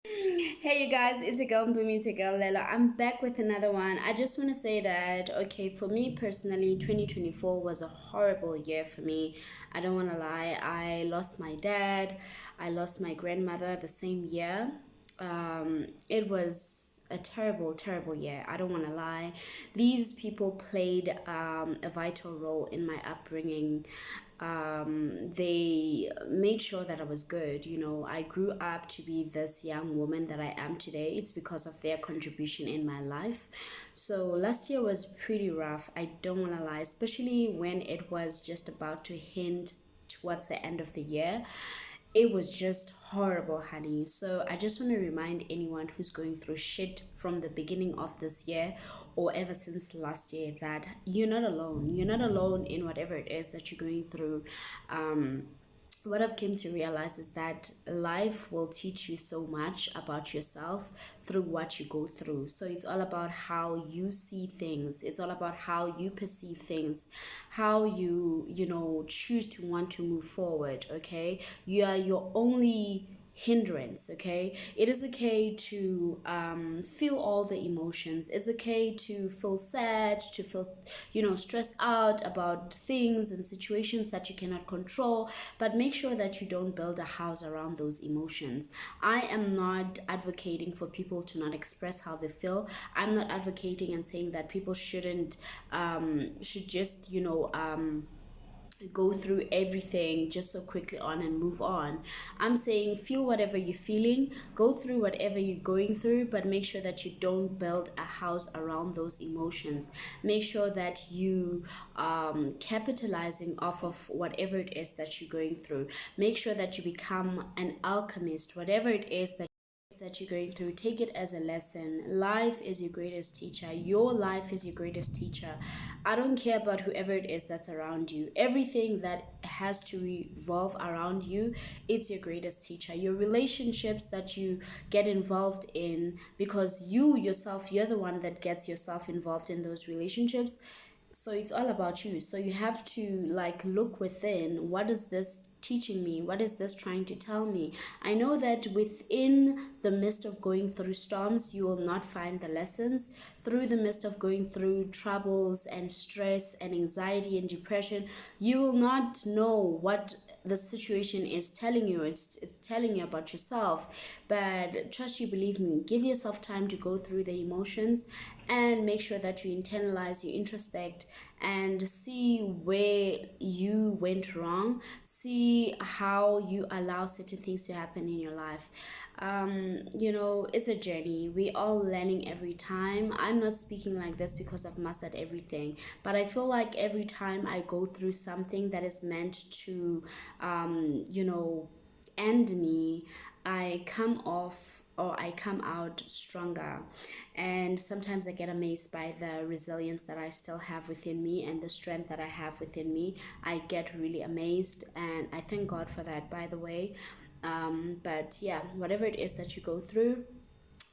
Hey you guys, it's a girl Bumi, it's a girl Lela. I'm back with another one. I just want to say that, okay, for me personally, 2024 was a horrible year for me. I don't want to lie. I lost my dad, I lost my grandmother the same year. It was a terrible, terrible year. I don't want to lie. These people played a vital role in my upbringing. They made sure that I was good. You know, I grew up to be this young woman that I am today. It's because of their contribution in my life. So last year was pretty rough. I don't want to lie, especially when it was just about to hint towards the end of the year. It was just horrible, honey. So I just want to remind anyone who's going through shit from the beginning of this year or ever since last year that you're not alone. You're not alone in whatever it is that you're going through. What I've came to realize is that life will teach you so much about yourself through what you go through. So it's all about how you see things. It's all about how you perceive things, how you choose to want to move forward, okay? You are your only hindrance. Okay, it is okay to feel all the emotions. It's okay to feel sad, to feel stressed out about things and situations that you cannot control, but make sure that you don't build a house around those emotions. I am not advocating for people to not express how they feel. I'm not advocating and saying that people should just go through everything just so quickly on and move on. I'm saying feel whatever you're feeling, go through whatever you're going through, but make sure that you don't build a house around those emotions. Make sure that you capitalizing off of whatever it is that you're going through. Make sure that you become an alchemist, whatever it is that you're going through. Take it as a lesson. Life is your greatest teacher. Your life is your greatest teacher. I don't care about whoever it is that's around you. Everything that has to revolve around you, it's your greatest teacher. Your relationships that you get involved in, because you yourself, you're the one that gets yourself involved in those relationships. So it's all about you. So you have to like look within. What is this teaching me? What is this trying to tell me? I know that within the midst of going through storms, you will not find the lessons. Through the midst of going through troubles and stress and anxiety and depression, you will not know what the situation is telling you. It's telling you about yourself. But trust you, believe me, give yourself time to go through the emotions and make sure that you internalize, you introspect, and see where you went wrong. See how you allow certain things to happen in your life. It's a journey. We all learning every time. I'm not speaking like this because I've mastered everything, but I feel like every time I go through something that is meant to end me, I come off or I come out stronger. And sometimes I get amazed by the resilience that I still have within me and the strength that I have within me. I get really amazed, and I thank God for that, by the way. But yeah, whatever it is that you go through,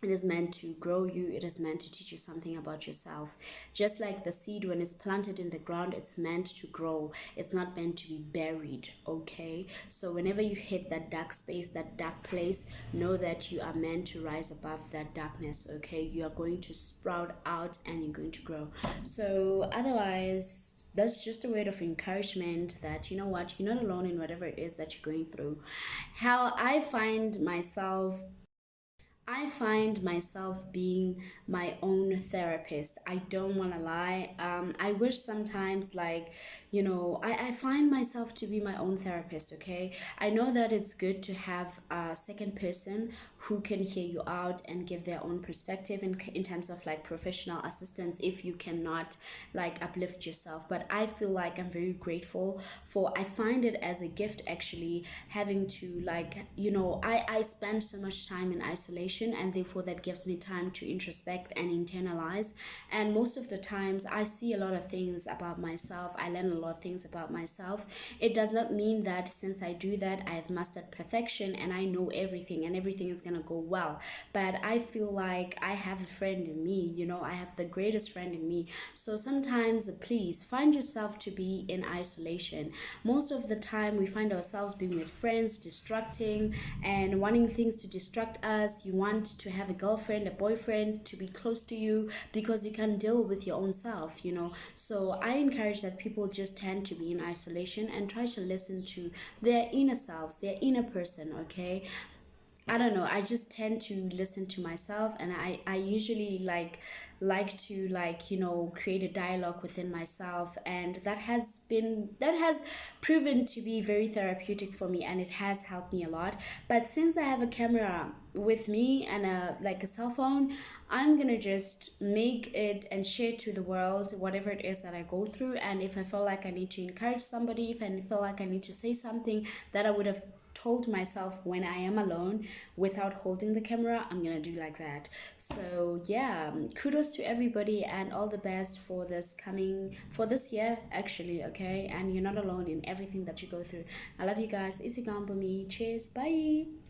it is meant to grow you. It is meant to teach you something about yourself. Just like the seed, when it's planted in the ground, it's meant to grow. It's not meant to be buried. Okay, so whenever you hit that dark space, that dark place, know that you are meant to rise above that darkness. Okay, you are going to sprout out and you're going to grow. So otherwise, that's just a word of encouragement that you know what, you're not alone in whatever it is that you're going through. How I find myself being my own therapist. I don't want to lie. I wish sometimes, like, I find myself to be my own therapist, okay? I know that it's good to have a second person who can hear you out and give their own perspective in terms of like professional assistance if you cannot like uplift yourself. But I feel like I'm very grateful for, I find it as a gift actually, having to like, I spend so much time in isolation, and therefore that gives me time to introspect and internalize. And most of the times I see a lot of things about myself. I learn a lot of things about myself. It does not mean that since I do that, I've mastered perfection and I know everything and everything is gonna go well. But I feel like I have a friend in me, you know, I have the greatest friend in me. So sometimes, please find yourself to be in isolation. Most of the time, we find ourselves being with friends, distracting and wanting things to distract us. You want to have a girlfriend, a boyfriend to be close to you because you can deal with your own self, you know. So I encourage that people just tend to be in isolation and try to listen to their inner selves, their inner person, okay? I don't know. I just tend to listen to myself, and I usually like to, like, you know, create a dialogue within myself, and that has proven to be very therapeutic for me, and it has helped me a lot. But since I have a camera with me and a like a cell phone, I'm gonna just make it and share to the world whatever it is that I go through. And if I feel like I need to encourage somebody, if I feel like I need to say something that I would have told myself when I am alone without holding the camera, I'm gonna do like that. So yeah, kudos to everybody and all the best for for this year actually, okay? And you're not alone in everything that you go through. I love you guys. Isigambami. Cheers. Bye.